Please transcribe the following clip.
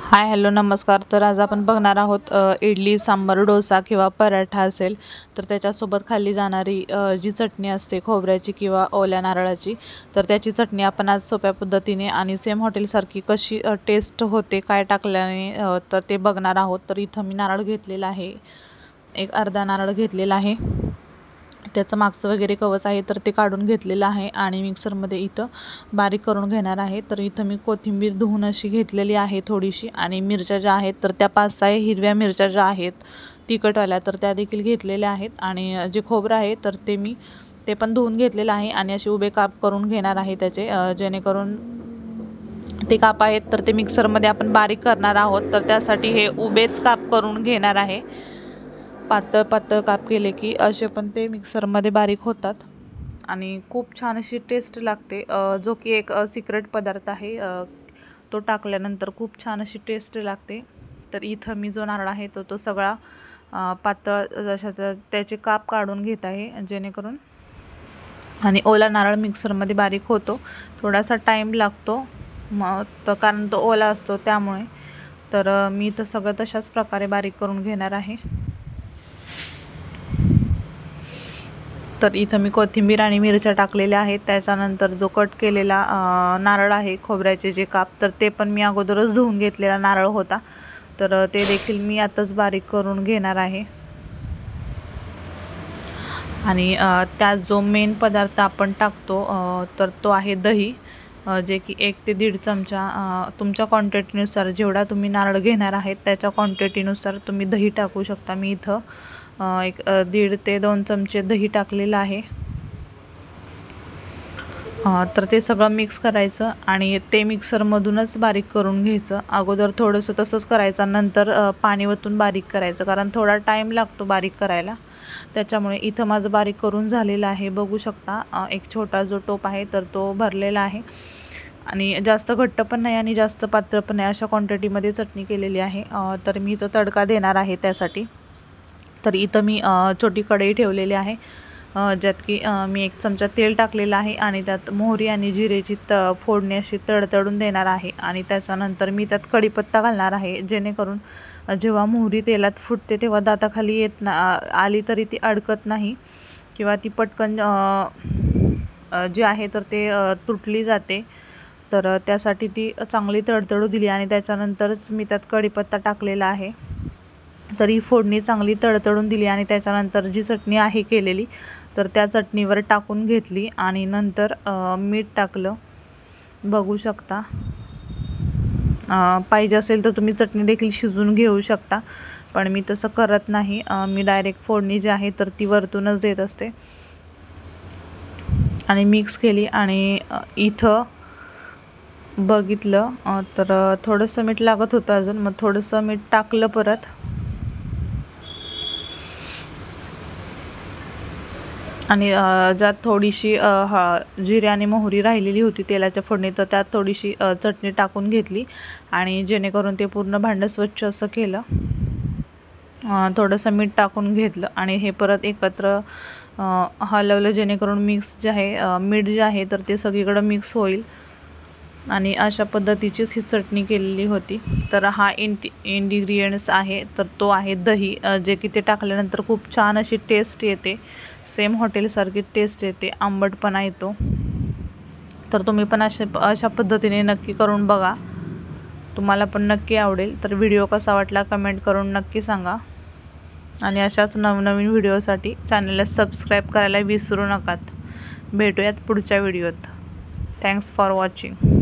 Hi hello नमस्कार। तर आज आपण बघणार आहोत इडली सांबार डोसा किंवा पराठा असेल तर त्याच्यासोबत खाल्ली जाणारी जी चटणी असते खोबऱ्याची किंवा ओल्या नारळाची, तर त्याची चटणी आपण आज सोप्या पद्धतीने आणि सेम हॉटेलसारखी कशी टेस्ट होते काय टाकल्याने तर ते बघणार आहोत। तर इथं मी नारळ घेतलेला आहे, एक अर्धा नारळ घेतलेला आहे, त्याचं मागचं वगैरे कवच आहे तर ते काढून घेतलेलं आहे आणि मिक्सरमध्ये इथं बारीक करून घेणार आहे। तर इथं मी कोथिंबीर धुवून अशी घेतलेली आहे थोडीशी, आणि मिरच्या ज्या आहेत तर त्या 5-6 हिरव्या मिरच्या ज्या आहेत तिखटवाल्या तर त्या देखील घेतलेल्या आहेत, आणि जे खोबरं आहे तर ते पण धुवून घेतलेलं आहे आणि असे उभे काप करून घेणार आहे त्याचे, जेणेकरून ते काप आहेत तर ते मिक्सरमध्ये आपण बारीक करणार आहोत। तर त्यासाठी हे उभेच काप करून घेणार आहे। पातळ पातळ काप केले की असे पण ते मिक्सरमध्ये बारीक होतात आणि खूप छान अशी टेस्ट लागते, जो की एक सिक्रेट पदार्थ आहे, तो टाकल्यानंतर खूप छान अशी टेस्ट लागते। तर इथं मी जो नारळ आहे तो सगळा पातळ जशा त्याचे काप काढून घेत आहे, जेणेकरून आणि ओला नारळ मिक्सरमध्ये बारीक होतो, थोडासा टाईम लागतो तर कारण तो ओला असतो त्यामुळे। तर मी तर सगळं तशाच प्रकारे बारीक करून घेणार आहे। तर इथं मी कोथिंबीर आणि मिरच्या टाकलेल्या आहेत। त्याच्यानंतर जो कट केलेला नारळ आहे खोबऱ्याचे जे काप, तर ते पण मी अगोदरच धुवून घेतलेला नारळ होता, तर ते देखील मी आताच बारीक करून घेणार आहे। आणि त्यात जो मेन पदार्थ आपण टाकतो तर तो आहे दही, जे की 1 ते 1.5 चमचा तुमच्या क्वांटिटीनुसार, जेवढा तुम्ही नारळ घेणार आहेत त्याच्या क्वांटिटीनुसार तुम्ही दही टाकू शकता। मी इथं 1.5 ते 2 चमचे दही टाकलेलं आहे। तर ते सगळं मिक्स करायचं आणि ते मिक्सरमधूनच बारीक करून घ्यायचं। अगोदर थोडंसं तसंच करायचं, नंतर पाणी ओतून बारीक करायचं, कारण थोडा टाईम लागतो बारीक करायला। त्याच्यामुळे इथं माझं बारीक करून झालेलं आहे, बघू शकता। एक छोटा जो टोप आहे तर तो भरलेला आहे, आणि जास्त घट्ट पण नाही आणि जास्त पातळ पण नाही, अशा क्वांटिटीमध्ये चटणी केलेली आहे। तर मी इथं तडका देणार आहे त्यासाठी। तर इथं मी छोटी कढई ठेवलेली आहे, ज्यात की मी 1 चमचा तेल टाकलेलं आहे आणि त्यात मोहरी आणि जिरेची फोडणी अशी तडतडून देणार आहे, आणि त्याच्यानंतर मी त्यात कढीपत्ता घालणार आहे, जेणेकरून जेव्हा मोहरी तेलात फुटते तेव्हा दाताखाली आली तरी ती अडकत नाही किंवा ती पटकन जे आहे तर ते तुटली जाते। तर त्यासाठी ती चांगली तडतडू दिली आणि त्याच्यानंतरच मी त्यात कढीपत्ता टाकलेला आहे। तर ही फोडणी चांगली तडतडून दिली आणि त्याच्यानंतर जी चटणी आहे केलेली तर त्या चटणीवर टाकून घेतली आणि नंतर मीठ टाकलं, बघू शकता। पाहिजे असेल तर तुम्ही चटणी देखील शिजवून घेऊ शकता, पण मी तसं करत नाही, मी डायरेक्ट फोडणी जी आहे तर ती वरतूनच देत असते। आणि मिक्स केली आणि इथं बघितलं तर थोडंसं मीठ लागत होतं अजून, मग थोडंसं मीठ टाकलं परत, आणि ज्यात थोडीशी जिरे आणि मोहरी राहिलेली होती तेलाच्या फोडणी, तर त्यात थोडीशी चटणी टाकून घेतली आणि जेणेकरून ते पूर्ण भांडं स्वच्छ असं केलं, थोडंसं मीठ टाकून घेतलं आणि हे परत एकत्र हलवलं, जेणेकरून मिक्स जे आहे मीठ जे आहे तर ते सगळीकडे मिक्स होईल, आणि अशा पद्धतीचीच ही चटणी केलेली होती। तर हा इंग्रेडियंट्स आहे तर तो आहे दही, जे की ते टाकल्यानंतर खूप छान अशी टेस्ट येते, सेम हॉटेलसारखी टेस्ट येते, आंबटपणा येतो। तर तुम्ही पण अशा पद्धतीने नक्की करून बघा, तुम्हाला पण नक्की आवडेल। तर व्हिडिओ कसा वाटला कमेंट करून नक्की सांगा, आणि अशाच नवनवीन व्हिडिओसाठी चॅनलला सबस्क्राईब करायला विसरू नका। भेटूयात पुढच्या व्हिडिओत। Thanks for watching.